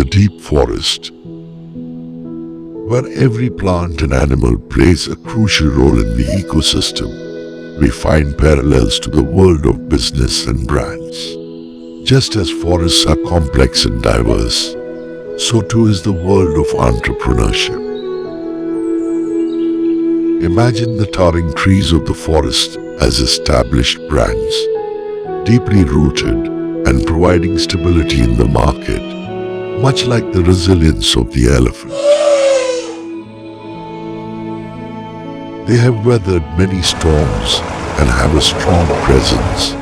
deep forest, where every plant and animal plays a crucial role in the ecosystem, we find parallels to the world of business and brands. Just as forests are complex and diverse, so too is the world of entrepreneurship. Imagine the towering trees of the forest as established brands, deeply rooted and providing stability in the market, much like the resilience of the elephant. They have weathered many storms and have a strong presence,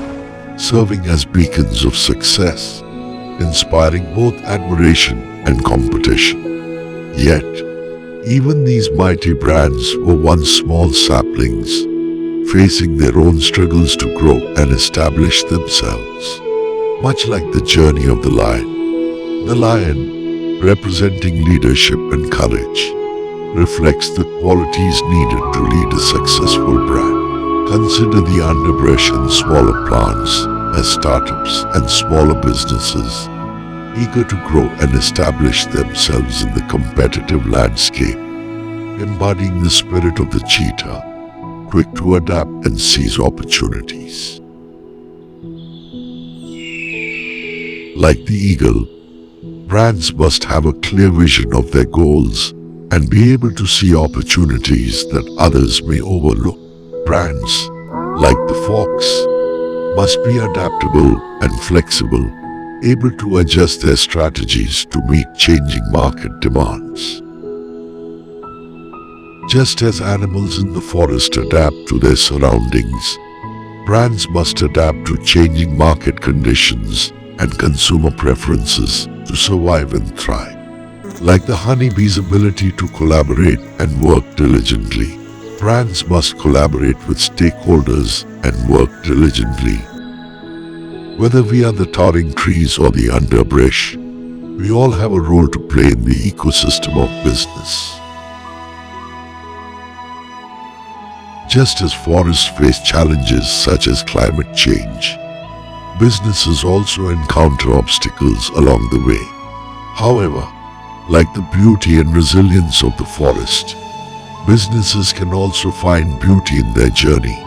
serving as beacons of success, inspiring both admiration and competition. Yet, even these mighty brands were once small saplings, facing their own struggles to grow and establish themselves. Much like the journey of the lion, representing leadership and courage, reflects the qualities needed to lead a successful brand. Consider the underbrush and smaller plants as startups and smaller businesses, eager to grow and establish themselves in the competitive landscape, embodying the spirit of the cheetah, quick to adapt and seize opportunities. Like the eagle, brands must have a clear vision of their goals and be able to see opportunities that others may overlook. Brands, like the fox, must be adaptable and flexible, able to adjust their strategies to meet changing market demands. Just as animals in the forest adapt to their surroundings, brands must adapt to changing market conditions and consumer preferences to survive and thrive. Like the honeybee's ability to collaborate and work diligently, brands must collaborate with stakeholders and work diligently. Whether we are the towering trees or the underbrush, we all have a role to play in the ecosystem of business. Just as forests face challenges such as climate change, businesses also encounter obstacles along the way. However, like the beauty and resilience of the forest, businesses can also find beauty in their journey,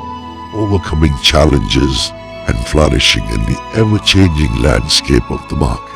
overcoming challenges and flourishing in the ever-changing landscape of the market.